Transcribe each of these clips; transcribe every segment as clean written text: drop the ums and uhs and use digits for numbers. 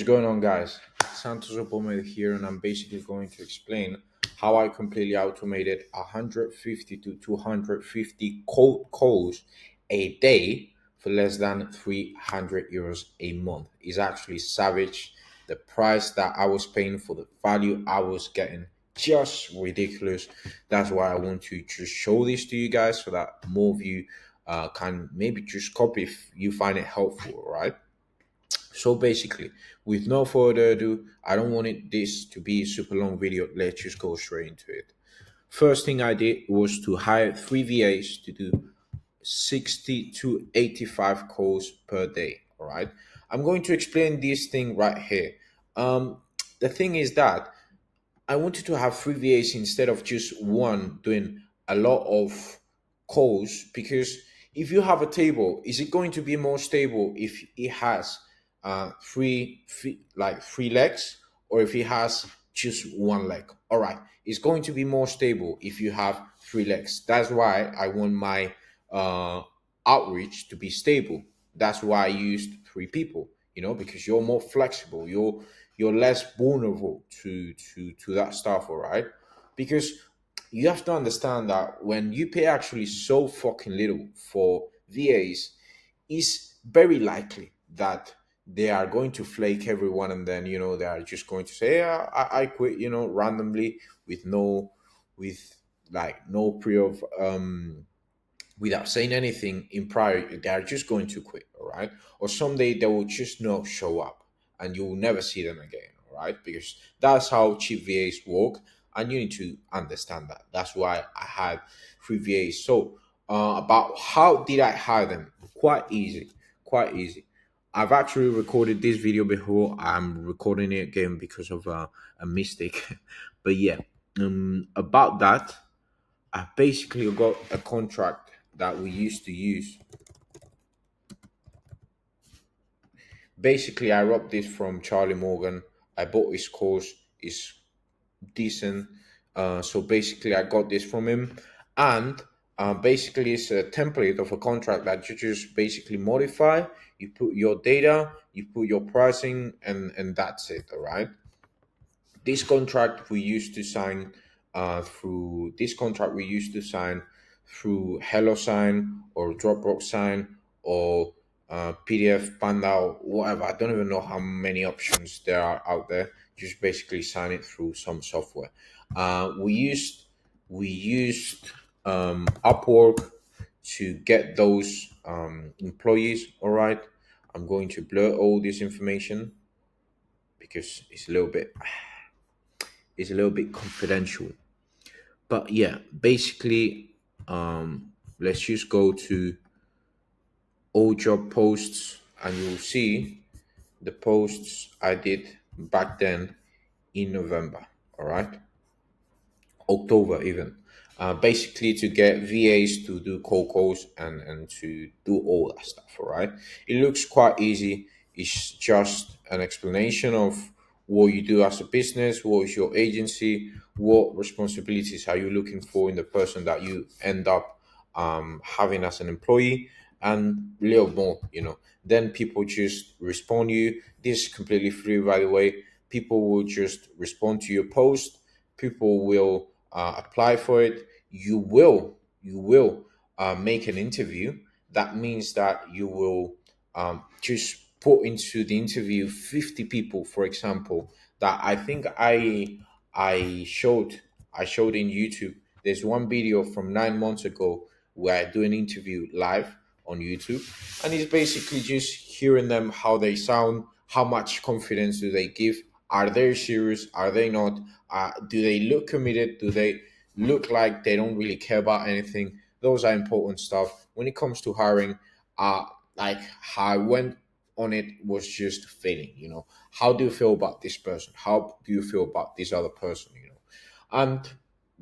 is going on, guys? Santos Opome here, and I'm basically going to explain how I completely automated 150 to 250 cold calls a day for less than 300 euros a month. It's actually savage. The price that I was paying for the value I was getting, just ridiculous. That's why I want to just show this to you guys so that more of you can maybe just copy if you find it helpful, right? So basically, with no further ado, I don't want this to be a super long video. Let's just go straight into it. First thing I did was to hire three VAs to do 60 to 85 calls per day. All right. I'm going to explain this thing right here. Um, the thing is that I wanted to have three VAs instead of just one doing a lot of calls, because if you have a table, is it going to be more stable if it has three legs, or if it has just one leg? All right, it's going to be more stable if you have three legs. That's why I want my uh, outreach to be stable. That's why I used three people. Because you're more flexible. You're less vulnerable to that stuff, all right? Because you have to understand that when you pay actually so fucking little for VAs, it's very likely that they are going to flake everyone, and then they are just going to say, yeah, I quit, randomly, with with no pre of without saying anything in prior. They are just going to quit, all right? Or someday they will just not show up and you will never see them again, all right? Because that's how cheap VAs work, and you need to understand that. That's why I had three VAs. So about how did I hire them? Quite easy, quite easy. I've actually recorded this video before. I'm recording it again because of a mistake. But yeah, about that, I basically got a contract that we used to use. Basically, I robbed this from Charlie Morgan. I bought his course. It's decent. So basically, I got this from him, and basically, it's a template of a contract that you just basically modify. You put your data, you put your pricing, and that's it. All right. This contract we used to sign through HelloSign or Dropbox Sign or PDF Panda or whatever. I don't even know how many options there are out there. Just basically sign it through some software. We used Upwork to get those employees. All right, I'm going to blur all this information because it's a little bit confidential. But yeah, basically, let's just go to all job posts, and you'll see the posts I did back then in November. All right, October even. Basically, to get VAs to do cold calls and to do all that stuff. All right, it looks quite easy. It's just an explanation of what you do as a business, what is your agency, what responsibilities are you looking for in the person that you end up having as an employee, and a little more. Then people just respond you. This is completely free, by the way. People will just respond to your post. People will apply for it. You will make an interview. That means that you will just put into the interview 50 people, for example, that I think I showed in YouTube. There's one video from 9 months ago where I do an interview live on YouTube, and it's basically just hearing them, how they sound, how much confidence do they give, are they serious, are they not, do they look committed, do they look like they don't really care about anything. Those are important stuff when it comes to hiring. Like how I went on it was just feeling, how do you feel about this person, how do you feel about this other person, and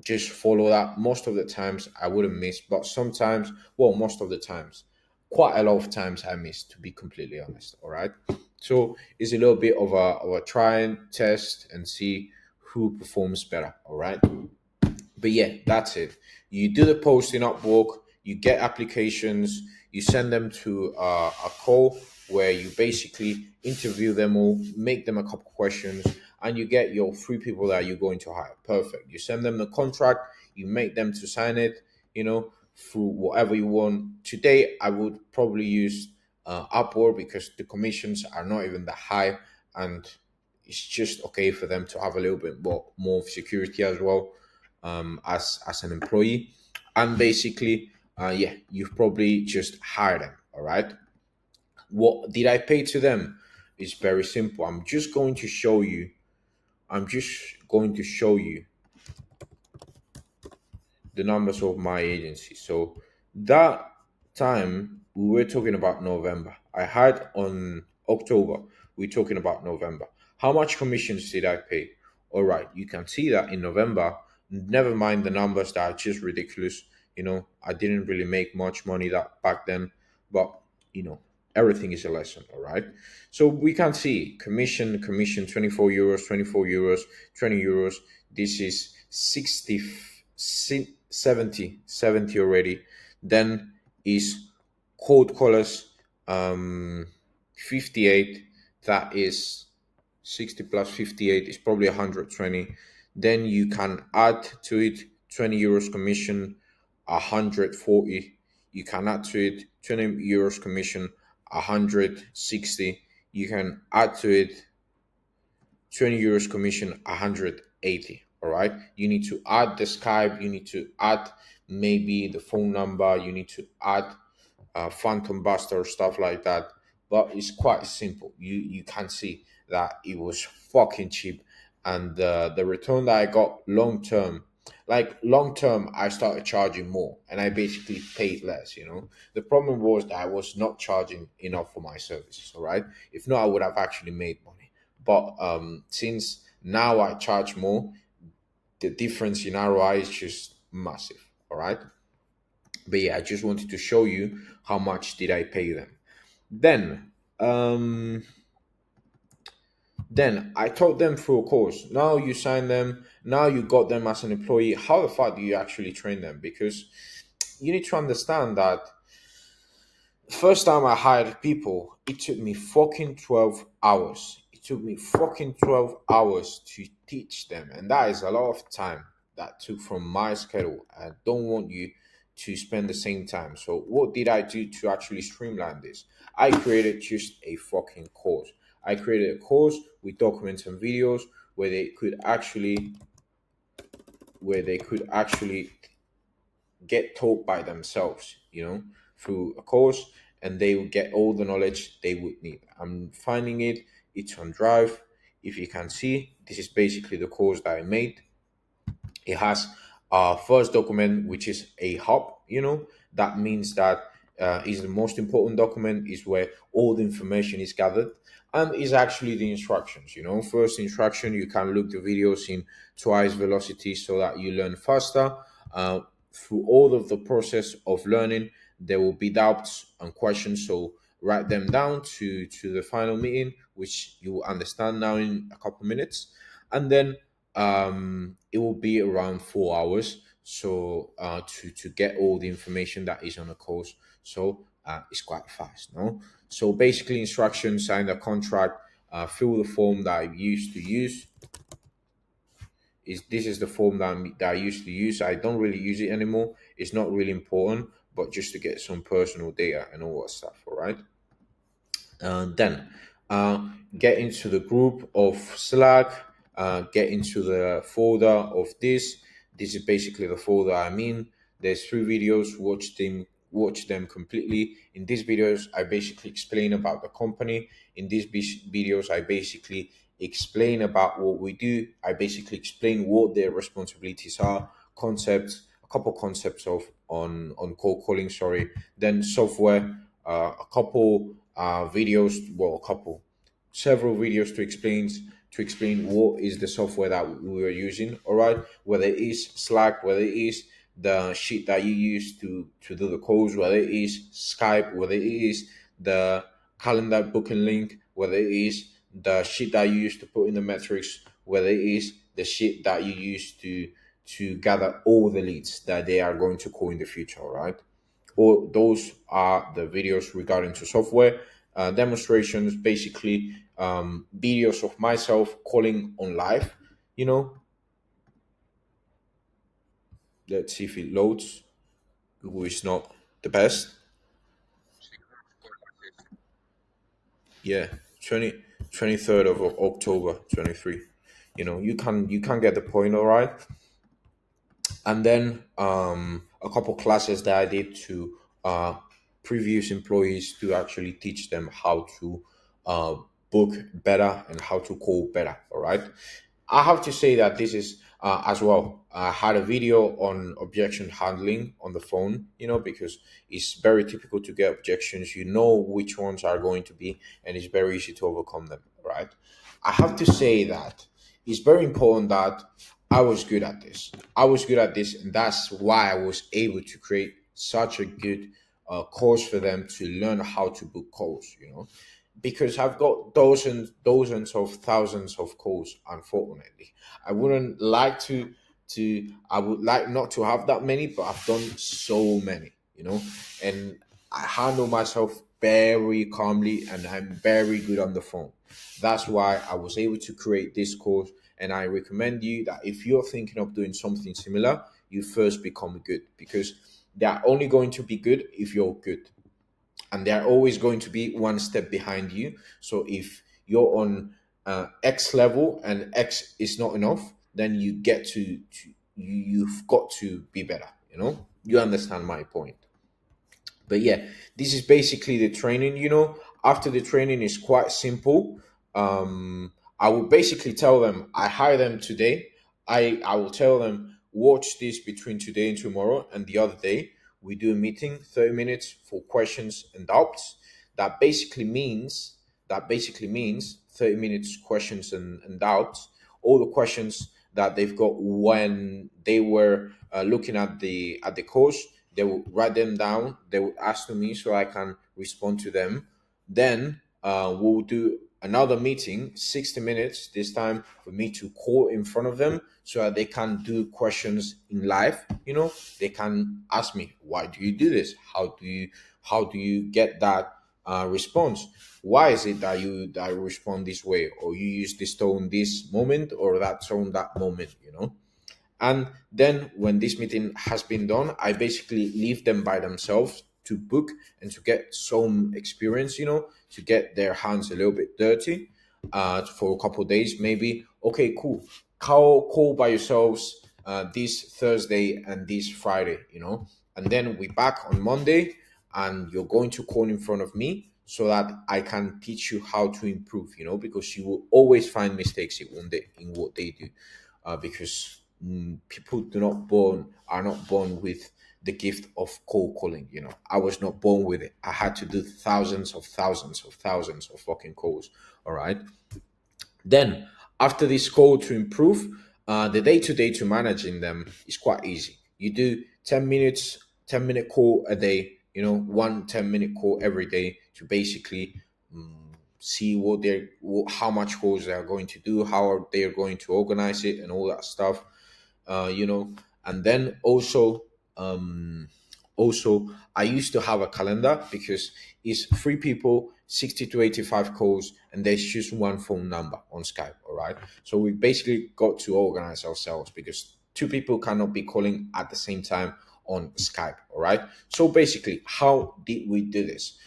just follow that. Most of the times I wouldn't miss, but sometimes, well, most of the times, quite a lot of times I miss, to be completely honest. All right. So it's a little bit of a try and test and see who performs better. All right. But yeah, that's it. You do the post in Upwork, you get applications, you send them to a call where you basically interview them all, make them a couple questions, and you get your three people that you're going to hire. Perfect. You send them the contract, you make them to sign it, through whatever you want. Today, I would probably use Upwork because the commissions are not even that high, and it's just okay for them to have a little bit more security as well, as an employee. And basically, yeah, you've probably just hired them. All right. What did I pay to them? It's very simple. I'm just going to show you. I'm just going to show you the numbers of my agency. So that time we were talking about November. I had on October. We're talking about November. How much commissions did I pay? All right, you can see that in November. Never mind the numbers that are just ridiculous. I didn't really make much money that back then, but you know, everything is a lesson. All right. So we can see commission 24 euros, 24 euros, 20 euros. This is 60 70 already. Then is cold colors, 58. That is 60 plus 58 is probably 120. Then you can add to it 20 euros commission, 140. You can add to it 20 euros commission, 160. You can add to it 20 euros commission, 180. All right, you need to add the Skype, you need to add maybe the phone number, you need to add phantom buster, stuff like that. But it's quite simple. You can see that it was fucking cheap, and the return that I got long term, like long term, I started charging more, and I basically paid less. The problem was that I was not charging enough for my services. All right, if not, I would have actually made money. But since now I charge more, the difference in ROI is just massive. All right. But yeah, I just wanted to show you how much did I pay them. Then, um, then I taught them through a course. Now you sign them. Now you got them as an employee. How the fuck do you actually train them? Because you need to understand that first time I hired people, it took me fucking 12 hours. It took me fucking 12 hours to teach them. And that is a lot of time that took from my schedule. I don't want you to spend the same time. So, what did I do to actually streamline this? I created just a fucking course. I created a course with documents and videos where they could actually get taught by themselves, through a course, and they will get all the knowledge they would need. I'm finding it, it's on Drive. If you can see, this is basically the course that I made. It has a first document, which is a hub. That means that is the most important document, is where all the information is gathered, and is actually the instructions. First instruction, you can look the videos in twice velocity so that you learn faster. Through all of the process of learning, there will be doubts and questions, so write them down to the final meeting, which you will understand now in a couple minutes. And then it will be around 4 hours, so to get all the information that is on the course. So it's quite fast, no? So basically, instructions: sign the contract, fill the form that I used to use. This is the form that I used to use. I don't really use it anymore. It's not really important, but just to get some personal data and all that stuff. All right. Then get into the group of Slack, get into the folder of this. This is basically the folder I'm in. There's 3 videos. Watch them completely. In these videos, I basically explain about the company. In these videos, I basically explain about what we do. I basically explain what their responsibilities are, concepts, a couple concepts of on cold calling. Sorry, then software, a couple videos, well, several videos to explain what is the software that we were using. All right, whether it is Slack, whether it is the sheet that you use to do the calls, whether it is Skype, whether it is the calendar booking link, whether it is the sheet that you use to put in the metrics, whether it is the sheet that you use to gather all the leads that they are going to call in the future. All right, all those are the videos regarding to software. demonstrations, basically videos of myself calling on live. You know, let's see if it loads. Google is not the best. Yeah, 23rd of October 23. You can get the point, all right. And then a couple classes that I did to previous employees to actually teach them how to uh, book better and how to call better. All right. I have to say that this is as well. I had a video on objection handling on the phone, because it's very typical to get objections. You know which ones are going to be, and it's very easy to overcome them, right? I have to say that it's very important that I was good at this. I was good at this, and that's why I was able to create such a good course for them to learn how to book calls, because I've got dozens of thousands of calls. Unfortunately, I wouldn't like I would like not to have that many, but I've done so many, and I handle myself very calmly, and I'm very good on the phone. That's why I was able to create this course, and I recommend you that if you're thinking of doing something similar, you first become good, because they are only going to be good if you're good, and they're always going to be one step behind you. So if you're on X level and X is not enough, then you get you've got to be better. You understand my point. But yeah, this is basically the training. After the training is quite simple. I will basically tell them, I hire them today. I will tell them, watch this between today and tomorrow, and the other day we do a meeting, 30 minutes for questions and doubts. That basically means 30 minutes questions and doubts, all the questions that they've got when they were looking at the course. They will write them down. They will ask to me so I can respond to them. Then we'll do another meeting, 60 minutes this time, for me to call in front of them so that they can do questions in live. They can ask me, why do you do this? How do you get that response? Why is it that you respond this way, or you use this tone this moment, or that tone that moment? And then when this meeting has been done, I basically leave them by themselves to book and to get some experience, to get their hands a little bit dirty for a couple of days, maybe. Okay, cool. Call by yourselves this Thursday and this Friday, and then we back on Monday, and you're going to call in front of me so that I can teach you how to improve, because you will always find mistakes in what they do, because people are not born with the gift of cold calling. I was not born with it. I had to do thousands of fucking calls. All right. Then, after this call to improve, the day to day to managing them is quite easy. You do 10 minutes, 10-minute call a day, one 10-minute call every day to basically see how much calls they are going to do, how they are going to organize it, and all that stuff. uh, you know and then also I used to have a calendar, because it's three people, 60 to 85 calls, and there's just one phone number on Skype. All right, so we basically got to organize ourselves, because two people cannot be calling at the same time on Skype. All right, so basically, how did we do this?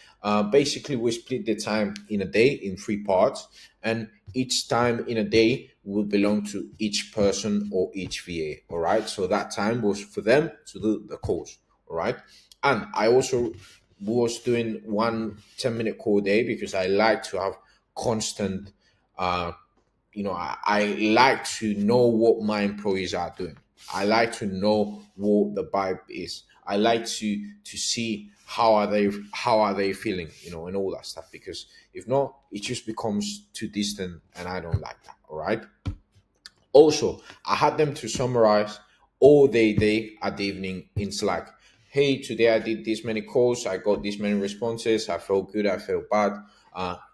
Basically, we split the time in a day in three parts, and each time in a day will belong to each person or each VA. All right, so that time was for them to do the calls. All right, and I also was doing one 10-minute call day, because I like to have constant I like to know what my employees are doing. I like to know what the vibe is. I like to see how are they feeling, and all that stuff, because if not, it just becomes too distant, and I don't like that. All right. Also, I had them to summarize all day at the evening in Slack. Hey, today I did this many calls, I got this many responses, I felt good, I felt bad,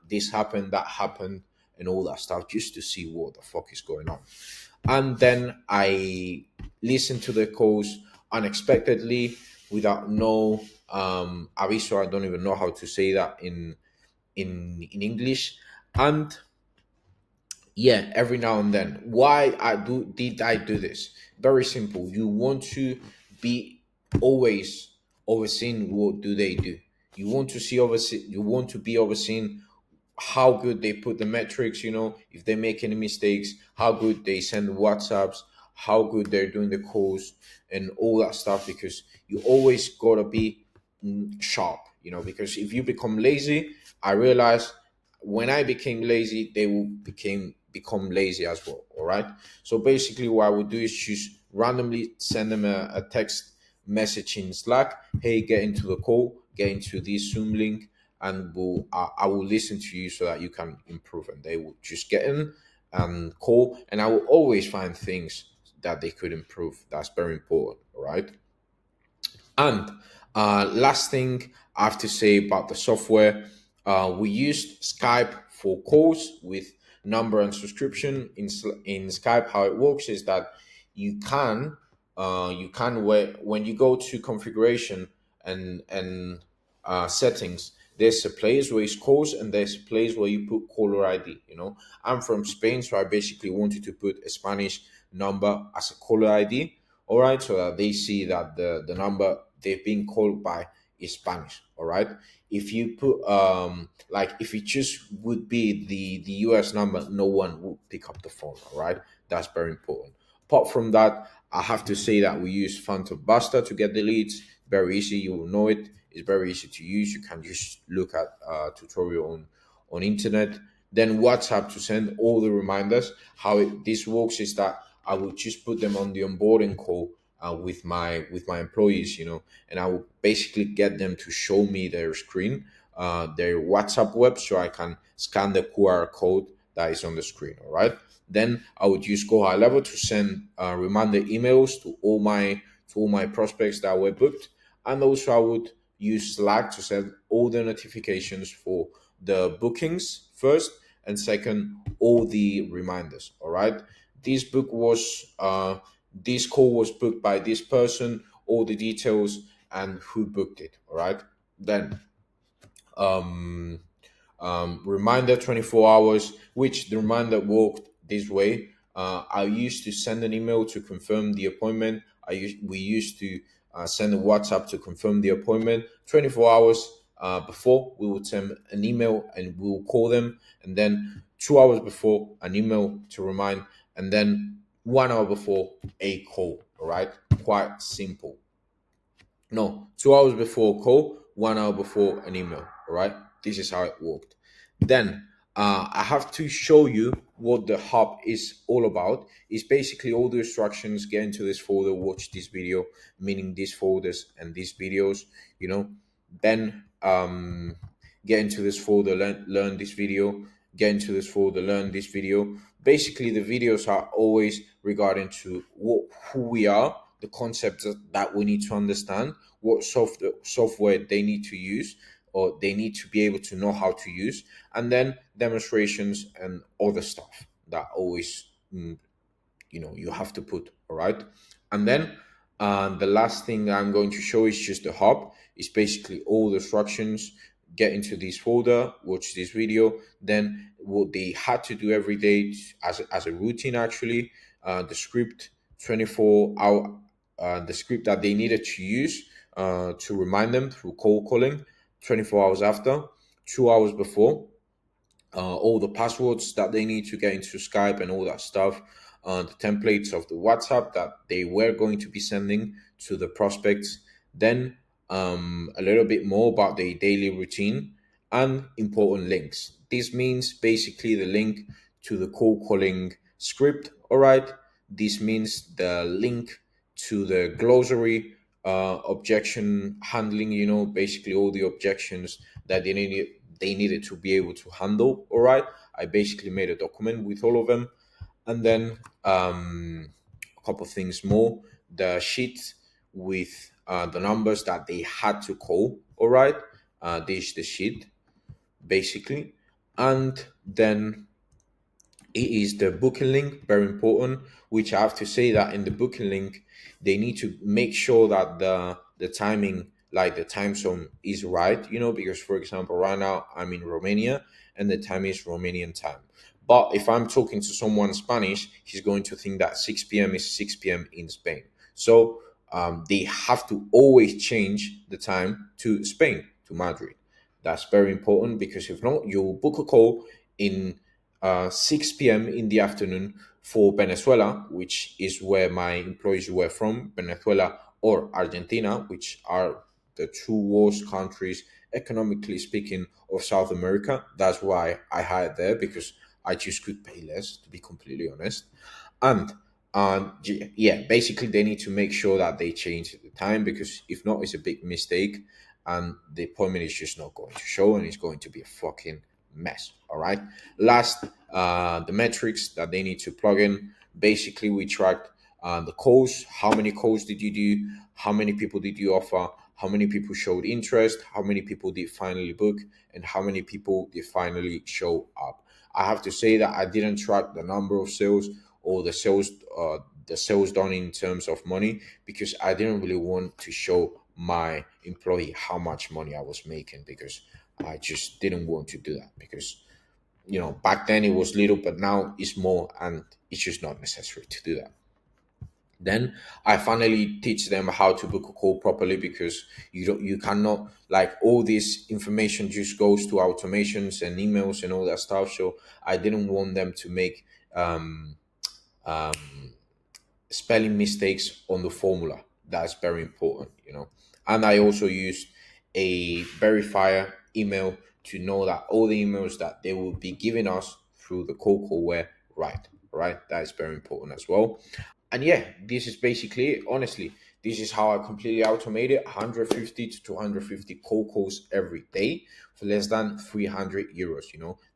this happened, that happened, and all that stuff, just to see what the fuck is going on. And then I listened to the calls unexpectedly, without no aviso. I don't even know how to say that in English. And yeah, every now and then. Why I do did I do this? Very simple. You want to be always overseeing what do they do. You want to see oversee. You want to be overseeing how good they put the metrics, if they make any mistakes, how good they send WhatsApps, how good they're doing the calls and all that stuff, because you always gotta be sharp, because if you become lazy, I realized when I became lazy, they will become lazy as well. All right. So basically what I would do is just randomly send them a text message in Slack. Hey, get into the call, get into this Zoom link, and I will listen to you so that you can improve. And they will just get in and call, and I will always find things that they could improve. That's very important. All right. And last thing I have to say about the software, we used Skype for calls with number and subscription. In Skype, how it works is that you can when you go to configuration and settings, there's a place where it's calls and there's a place where you put caller ID. I'm from Spain, so I basically wanted to put a Spanish number as a caller ID, all right, so that they see that the number they've been called by is Spanish. All right. If you put like if it just would be the US number, no one would pick up the phone. All right. That's very important. Apart from that, I have to say that we use Phantom Buster to get the leads. Very easy, you will know it. It's very easy to use. You can just look at tutorial on internet. Then WhatsApp to send all the reminders. This works is that I will just put them on the onboarding call with my employees, and I will basically get them to show me their screen, their WhatsApp web, so I can scan the QR code that is on the screen. All right. Then I would use Go High Level to send reminder emails to all my prospects that were booked, and also I would use Slack to send all the notifications for the bookings first, and second, all the reminders. All right. This book was this call was booked by this person, all the details and who booked it. All right. Then um reminder 24 hours, which the reminder worked this way. I used to send an email to confirm the appointment. We used to send a WhatsApp to confirm the appointment. 24 hours before, we would send an email and we will call them. And then 2 hours before, an email to remind. And then 1 hour before, a call. All right. Quite simple. No, 2 hours before a call, 1 hour before an email. All right. This is how it worked. Then I have to show you what the hub is all about. It's basically all the instructions. Get into this folder, watch this video, meaning these folders and these videos. Then get into this folder, learn this video. Get into this folder, learn this video. Basically, the videos are always regarding to who we are, the concepts that we need to understand, what software they need to use or they need to be able to know how to use, and then demonstrations and other stuff that always you have to put. All right. And then the last thing I'm going to show is just the hub. It's basically all the instructions. Get into this folder, watch this video. Then what they had to do every day as a routine, actually, the script 24 hour, the script that they needed to use to remind them through cold calling 24 hours after, 2 hours before, all the passwords that they need to get into Skype and all that stuff, the templates of the WhatsApp that they were going to be sending to the prospects, then a little bit more about their daily routine and important links. This means basically the link to the cold calling script. All right. This means the link to the glossary, objection handling, basically all the objections that they needed to be able to handle. All right. I basically made a document with all of them. And then a couple things more. The sheet with the numbers that they had to call. All right. This is the sheet, basically. And then it is the booking link, very important, which I have to say that in the booking link, they need to make sure that the timing like the time zone is right, because for example, right now I'm in Romania and the time is Romanian time. But if I'm talking to someone Spanish, he's going to think that 6 p.m. is 6 p.m. in Spain. So they have to always change the time to Spain, to Madrid. That's very important because if not, you'll book a call in 6 p.m. in the afternoon for Venezuela, which is where my employees were from, Venezuela or Argentina, which are the two worst countries, economically speaking, of South America. That's why I hired there, because I just could pay less, to be completely honest. And yeah, basically they need to make sure that they change the time, because if not, it's a big mistake, and the appointment is just not going to show, and it's going to be a fucking mess. All right. Last, the metrics that they need to plug in. Basically, we tracked the calls. How many calls did you do? How many people did you offer? How many people showed interest? How many people did finally book? And how many people did finally show up? I have to say that I didn't track the number of sales, or the sales done in terms of money, because I didn't really want to show my employee how much money I was making, because I just didn't want to do that, because back then it was little, but now it's more, and it's just not necessary to do that. Then I finally teach them how to book a call properly, because you cannot, like, all this information just goes to automations and emails and all that stuff. So I didn't want them to make um, um, spelling mistakes on the formula. That's very important. And I also used a verifier email to know that all the emails that they will be giving us through the call were right. Right. That is very important as well. And yeah, this is basically it. Honestly, this is how I completely automated 150 to 250 cold calls every day for less than 300 euros.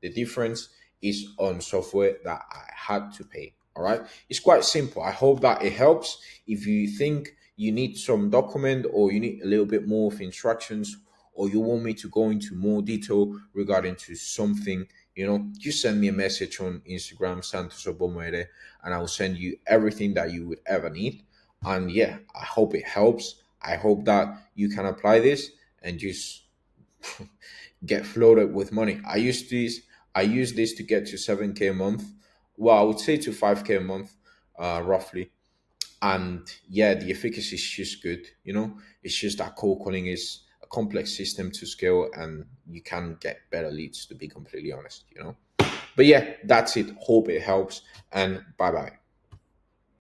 The difference is on software that I had to pay. All right, it's quite simple. I hope that it helps. If you think you need some document, or you need a little bit more of instructions, or you want me to go into more detail regarding to something, just send me a message on Instagram, Santos Obomere, and I'll send you everything that you would ever need. And yeah, I hope it helps. I hope that you can apply this and just get floated with money. I use this to get to 7K a month. Well, I would say to 5K a month, roughly. And yeah, the efficacy is just good. It's just that cold calling is a complex system to scale, and you can get better leads, to be completely honest. But yeah, that's it. Hope it helps, and bye bye.